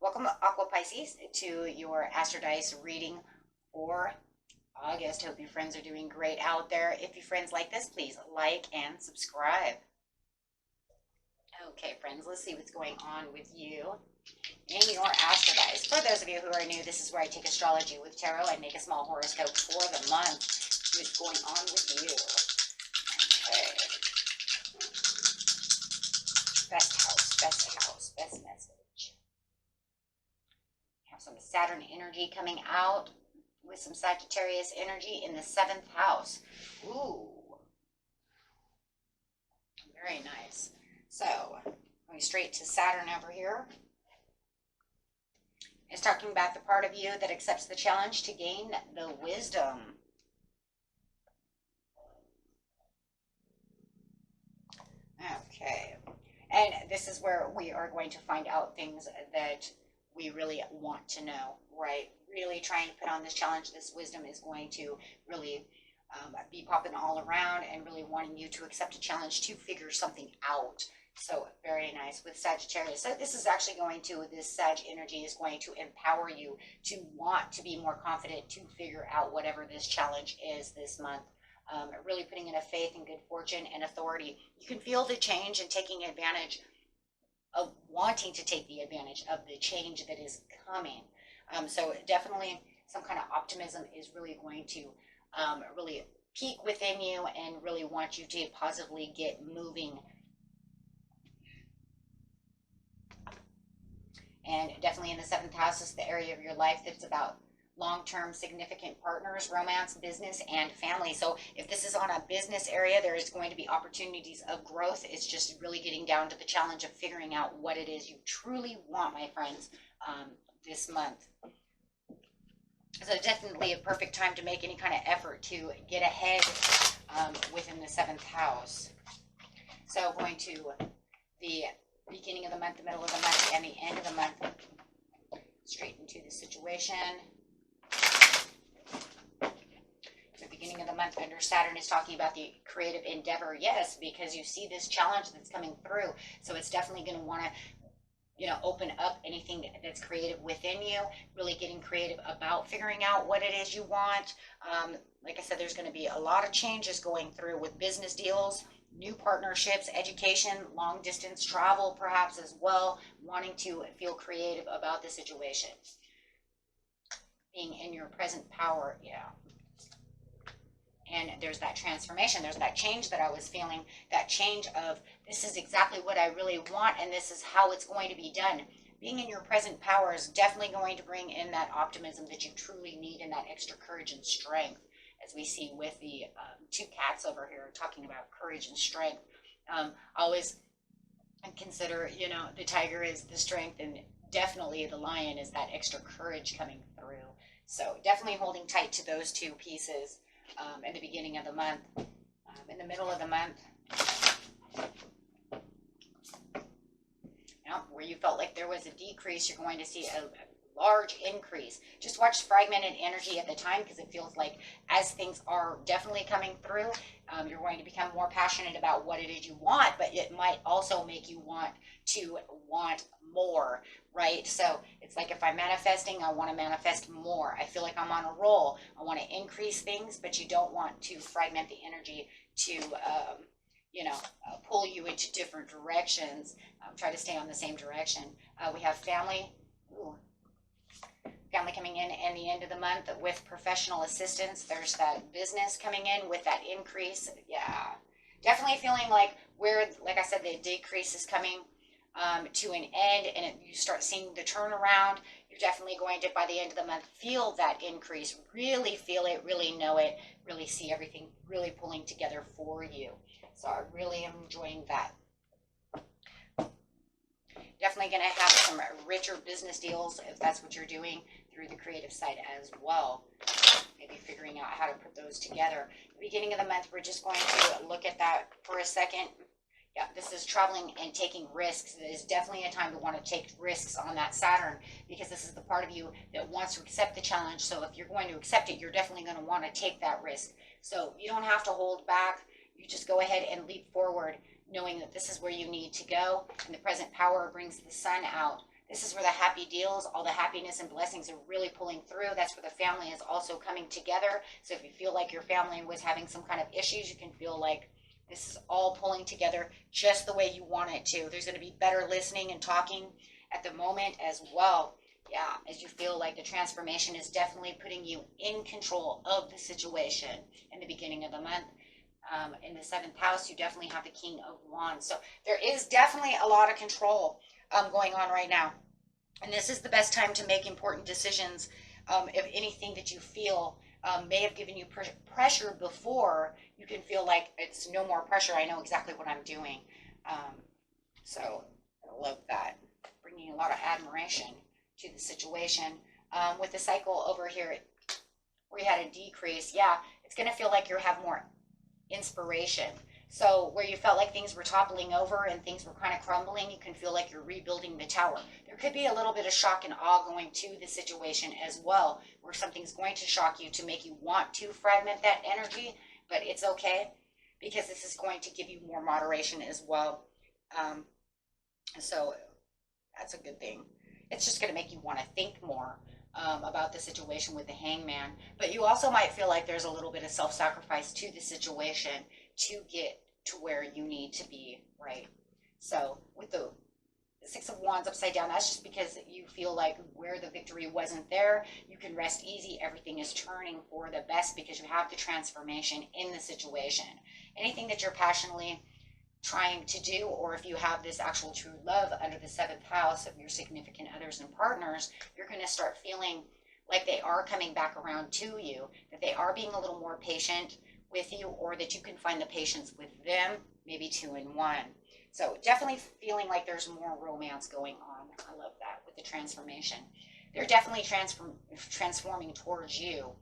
Welcome, Aqua Pisces, to your Astrodice reading for August. Hope your friends are doing great out there. If your friends like this, please like and subscribe. Okay, friends, let's see what's going on with you in your Astrodice. For those of you who are new, this is where I take astrology with tarot and make a small horoscope for the month. What's going on with you? Okay. Best house, best message. Have some Saturn energy coming out with some Sagittarius energy in the 7th house. Ooh. Very nice. So, going straight to Saturn over here. It's talking about the part of you that accepts the challenge to gain the wisdom. Okay. And this is where we are going to find out things that we really want to know, right? Really trying to put on this challenge. This wisdom is going to really be popping all around and really wanting you to accept a challenge to figure something out. So very nice with Sagittarius. So this is actually this Sag energy is going to empower you to want to be more confident to figure out whatever this challenge is this month. Really putting in a faith and good fortune and authority. You can feel the change and taking advantage of wanting to take the advantage of the change that is coming. So definitely some kind of optimism is really going to really peak within you and really want you to positively get moving. And definitely in the 7th house is the area of your life that's about long-term significant partners, romance, business, and family. So if this is on a business area, there is going to be opportunities of growth. It's just really getting down to the challenge of figuring out what it is you truly want, my friends, this month. So definitely a perfect time to make any kind of effort to get ahead within the 7th house. So going to the beginning of the month, the middle of the month, and the end of the month, straight into the situation. The beginning of the month under Saturn is talking about the creative endeavor. Yes, because you see this challenge that's coming through. So it's definitely going to want to, open up anything that's creative within you, really getting creative about figuring out what it is you want. Like I said, there's going to be a lot of changes going through with business deals, new partnerships, education, long distance travel, perhaps as well, wanting to feel creative about the situation. Being in your present power, yeah. And there's that transformation, there's that change that I was feeling, that change of this is exactly what I really want and this is how it's going to be done. Being in your present power is definitely going to bring in that optimism that you truly need and that extra courage and strength, as we see with the two cats over here talking about courage and strength. Always consider, the tiger is the strength and definitely the lion is that extra courage coming through. So definitely holding tight to those two pieces. In the beginning of the month, in the middle of the month, where you felt like there was a decrease, you're going to see a large increase. Just watch fragmented energy at the time, because it feels like as things are definitely coming through, you're going to become more passionate about what it is you want, but it might also make you want more, right? So it's like if I'm manifesting, I want to manifest more. I feel like I'm on a roll. I want to increase things, but you don't want to fragment the energy to, pull you into different directions. Try to stay on the same direction. We have family. Ooh. Family coming in the end of the month with professional assistance. There's that business coming in with that increase. Yeah, definitely feeling like like I said, the decrease is coming to an end, and you start seeing the turnaround. You're definitely going to, by the end of the month, feel that increase, really feel it, really know it, really see everything really pulling together for you. So I really am enjoying that. Definitely going to have some richer business deals if that's what you're doing through the creative side as well. Maybe figuring out how to put those together. Beginning of the month, we're just going to look at that for a second. Yeah, this is traveling and taking risks. It is definitely a time to want to take risks on that Saturn, because this is the part of you that wants to accept the challenge. So if you're going to accept it, you're definitely going to want to take that risk. So you don't have to hold back. You just go ahead and leap forward, knowing that this is where you need to go. And the present power brings the sun out. This is where the happy deals, all the happiness and blessings are really pulling through. That's where the family is also coming together. So if you feel like your family was having some kind of issues, you can feel like this is all pulling together just the way you want it to. There's going to be better listening and talking at the moment as well. Yeah, as you feel like the transformation is definitely putting you in control of the situation in the beginning of the month. In the seventh house, you definitely have the King of Wands. So there is definitely a lot of control going on right now. And this is the best time to make important decisions. If anything that you feel may have given you pressure before, you can feel like it's no more pressure. I know exactly what I'm doing. So I love that. Bringing a lot of admiration to the situation. With the cycle over here, where you had a decrease, yeah, it's going to feel like you have more inspiration. So where you felt like things were toppling over and things were kind of crumbling, you can feel like you're rebuilding the tower. There could be a little bit of shock and awe going to the situation as well, where something's going to shock you to make you want to fragment that energy, but it's okay, because this is going to give you more moderation as well. So that's a good thing. It's just going to make you want to think more about the situation with the Hangman. But you also might feel like there's a little bit of self-sacrifice to the situation to get to where you need to be, right? So with the Six of Wands upside down, that's just because you feel like where the victory wasn't there, you can rest easy. Everything is turning for the best because you have the transformation in the situation. Anything that you're passionately trying to do, or if you have this actual true love under the seventh house of your significant others and partners, you're going to start feeling like they are coming back around to you, that they are being a little more patient with you, or that you can find the patience with them, maybe 2 in 1. So definitely feeling like there's more romance going on. I love that with the transformation. They're definitely transforming towards you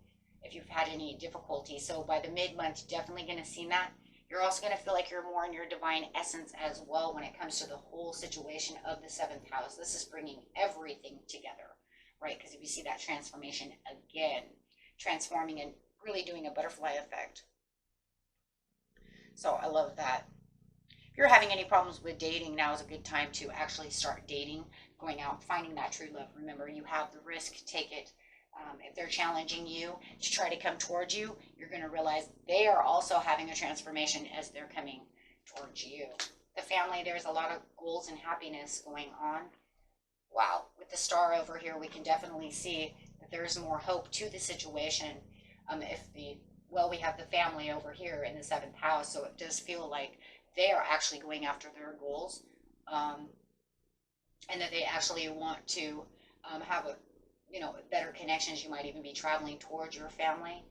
if you've had any difficulty. So by the mid-month, definitely going to see that. You're also going to feel like you're more in your divine essence as well when it comes to the whole situation of the seventh house. This is bringing everything together, right? Because if you see that transformation again, transforming and really doing a butterfly effect. So I love that. If you're having any problems with dating, now is a good time to actually start dating, going out, finding that true love. Remember, you have the risk, take it. If they're challenging you to try to come towards you, you're going to realize they are also having a transformation as they're coming towards you. The family, there's a lot of goals and happiness going on. Wow, with the star over here, we can definitely see that there's more hope to the situation. We have the family over here in the seventh house, so it does feel like they are actually going after their goals, and that they actually want to have better connections. You might even be traveling towards your family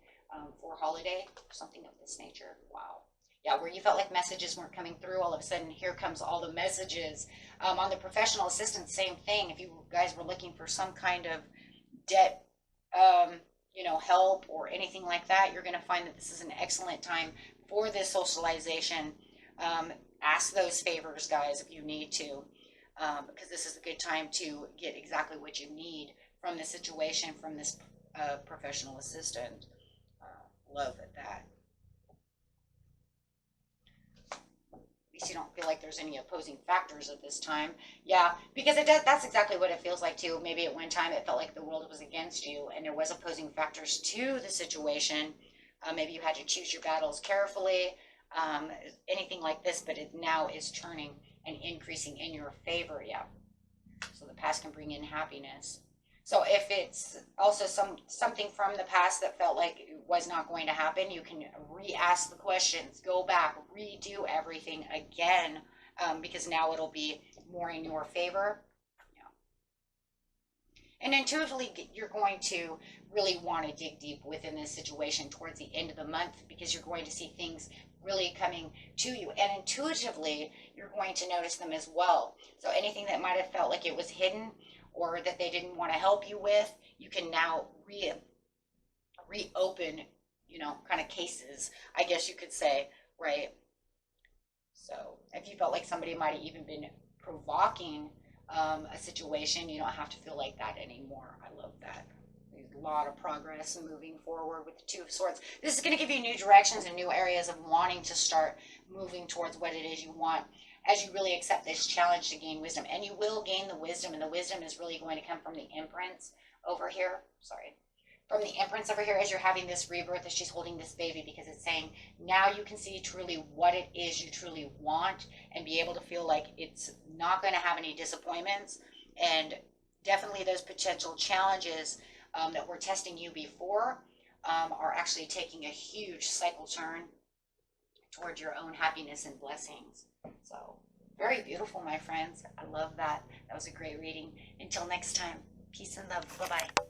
for holiday, something of this nature. Wow. Yeah, where you felt like messages weren't coming through, all of a sudden here comes all the messages. On the professional assistant, same thing. If you guys were looking for some kind of debt, help or anything like that, you're going to find that this is an excellent time for this socialization. Ask those favors, guys, if you need to, because this is a good time to get exactly what you need from the situation, from this professional assistant. Love that. At least you don't feel like there's any opposing factors at this time. Yeah, because it does. That's exactly what it feels like too. Maybe at one time it felt like the world was against you and there was opposing factors to the situation. Maybe you had to choose your battles carefully, anything like this, but it now is turning and increasing in your favor. Yeah. So the past can bring in happiness. So if it's also something from the past that felt like it was not going to happen, you can re-ask the questions, go back, redo everything again, because now it'll be more in your favor. Yeah. And intuitively, you're going to really want to dig deep within this situation towards the end of the month, because you're going to see things really coming to you. And intuitively, you're going to notice them as well. So anything that might have felt like it was hidden, or that they didn't want to help you with, you can now reopen, kind of cases, I guess you could say, right? So if you've felt like somebody might have even been provoking a situation, you don't have to feel like that anymore. I love that. There's a lot of progress moving forward with the Two of Swords. This is going to give you new directions and new areas of wanting to start moving towards what it is you want as you really accept this challenge to gain wisdom. And you will gain the wisdom, and the wisdom is really going to come from the Empress over here. Sorry. From the Empress over here, as you're having this rebirth, as she's holding this baby, because it's saying now you can see truly what it is you truly want and be able to feel like it's not going to have any disappointments. And definitely those potential challenges that were testing you before are actually taking a huge cycle turn towards your own happiness and blessings. So very beautiful, my friends. I love that. That was a great reading. Until next time, peace and love. Bye-bye.